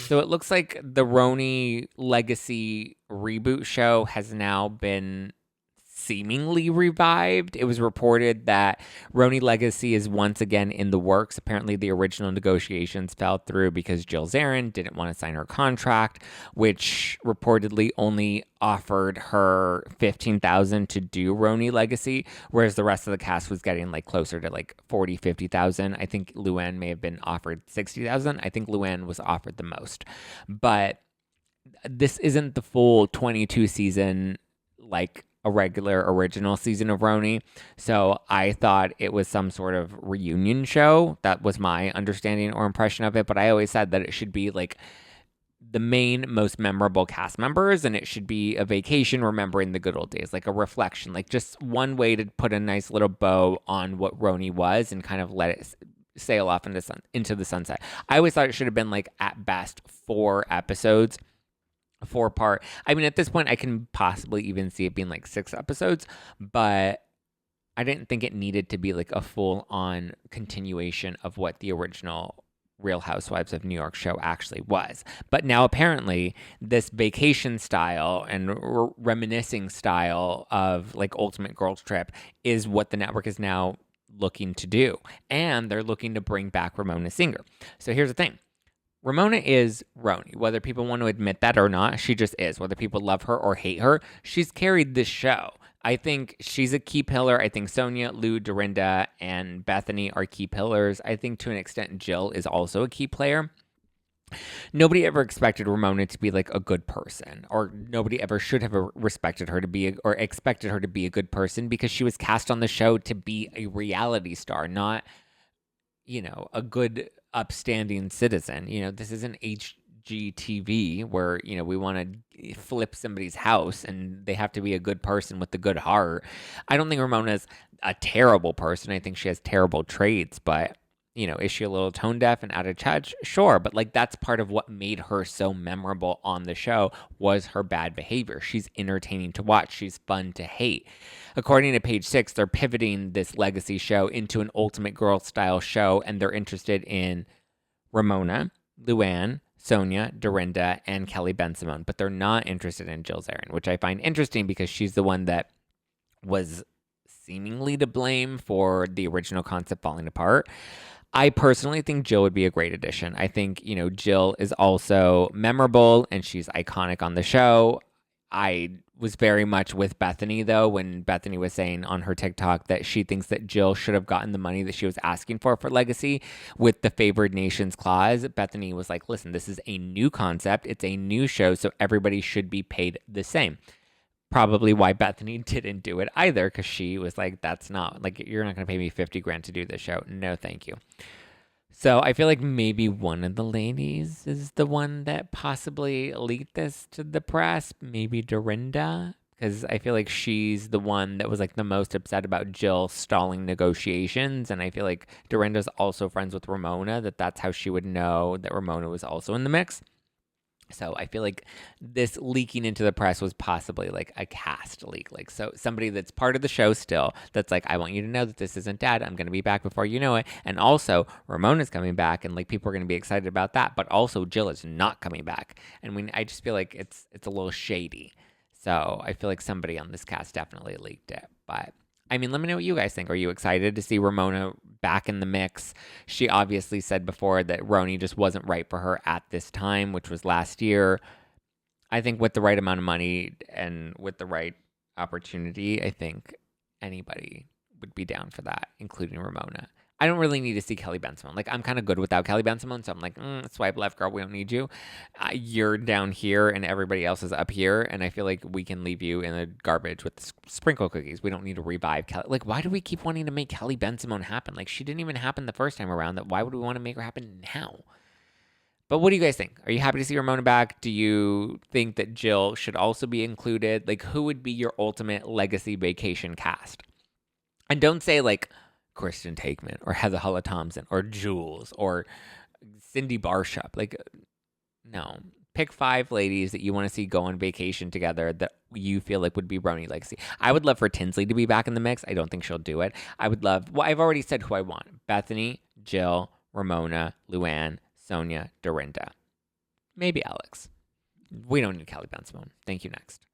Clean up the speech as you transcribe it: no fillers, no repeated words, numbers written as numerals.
So it looks like the RHONY Legacy reboot show has now been seemingly revived. It was reported that RHONY Legacy is once again in the works. Apparently, the original negotiations fell through because Jill Zarin didn't want to sign her contract, which reportedly only offered her $15,000 to do RHONY Legacy, whereas the rest of the cast was getting like closer to like 40, 50,000. I think Luann may have been offered 60,000. I think Luann was offered the most, but this isn't the full 22 season like a regular original season of RHONY. So I thought it was some sort of reunion show. That was my understanding or impression of it. But I always said that it should be like the main, most memorable cast members, and it should be a vacation remembering the good old days, like a reflection, like just one way to put a nice little bow on what RHONY was and kind of let it sail off into the sunset. I always thought it should have been like at best 4 episodes. 4-part. I mean, at this point, I can possibly even see it being like 6 episodes, but I didn't think it needed to be like a full-on continuation of what the original Real Housewives of New York show actually was. But now apparently this vacation style and reminiscing style of like Ultimate Girls Trip is what the network is now looking to do. And they're looking to bring back Ramona Singer. So here's the thing. Ramona is RHONY. Whether people want to admit that or not, she just is. Whether people love her or hate her, she's carried this show. I think she's a key pillar. I think Sonia, Lou, Dorinda, and Bethany are key pillars. I think to an extent Jill is also a key player. Nobody ever expected Ramona to be like a good person, or nobody ever should have respected her to be or expected her to be a good person, because she was cast on the show to be a reality star, not, you know, a good upstanding citizen. You know, this isn't HGTV where, you know, we want to flip somebody's house and they have to be a good person with a good heart. I don't think Ramona's a terrible person. I think she has terrible traits, but, you know, is she a little tone deaf and out of touch? Sure. But like, that's part of what made her so memorable on the show was her bad behavior. She's entertaining to watch. She's fun to hate. According to Page 6, they're pivoting this legacy show into an Ultimate Girl style show, and they're interested in Ramona, Luann, Sonia, Dorinda, and Kelly Bensimon, but they're not interested in Jill Zarin, which I find interesting because she's the one that was seemingly to blame for the original concept falling apart. I personally think Jill would be a great addition. I think, you know, Jill is also memorable and she's iconic on the show. I was very much with Bethany, though, when Bethany was saying on her TikTok that she thinks that Jill should have gotten the money that she was asking for Legacy with the favored nations clause. Bethany was like, listen, this is a new concept. It's a new show, so everybody should be paid the same. Probably why Bethany didn't do it either, because she was like, that's not, like, you're not going to pay me $50,000 to do this show. No, thank you. So I feel like maybe one of the ladies is the one that possibly leaked this to the press. Maybe Dorinda, because I feel like she's the one that was like the most upset about Jill stalling negotiations. And I feel like Dorinda's also friends with Ramona, that's how she would know that Ramona was also in the mix. So I feel like this leaking into the press was possibly like a cast leak. Like, so somebody that's part of the show still, that's like, I want you to know that this isn't dead. I'm going to be back before you know it. And also Ramona's coming back, and like people are going to be excited about that. But also Jill is not coming back. And I just feel like it's a little shady. So I feel like somebody on this cast definitely leaked it. But I mean, let me know what you guys think. Are you excited to see Ramona back in the mix? She obviously said before that RHONY just wasn't right for her at this time, which was last year. I think with the right amount of money and with the right opportunity, I think anybody would be down for that, including Ramona. I don't really need to see Kelly Bensimon. Like, I'm kind of good without Kelly Bensimon, so I'm like, swipe left, girl, we don't need you. You're down here and everybody else is up here, and I feel like we can leave you in the garbage with the sprinkle cookies. We don't need to revive Kelly. Like, why do we keep wanting to make Kelly Bensimon happen? Like, she didn't even happen the first time around. Why would we want to make her happen now? But what do you guys think? Are you happy to see Ramona back? Do you think that Jill should also be included? Like, who would be your ultimate legacy vacation cast? And don't say, like, Kristen Takeman or Heather Hulla Thompson or Jules or Cindy Barshop. Like, no. Pick 5 ladies that you want to see go on vacation together that you feel like would be RHONY Legacy. I would love for Tinsley to be back in the mix. I don't think she'll do it. I would love, well, I've already said who I want. Bethany, Jill, Ramona, Luann, Sonia, Dorinda. Maybe Alex. We don't need Kelly Ben Simone. Thank you. Next.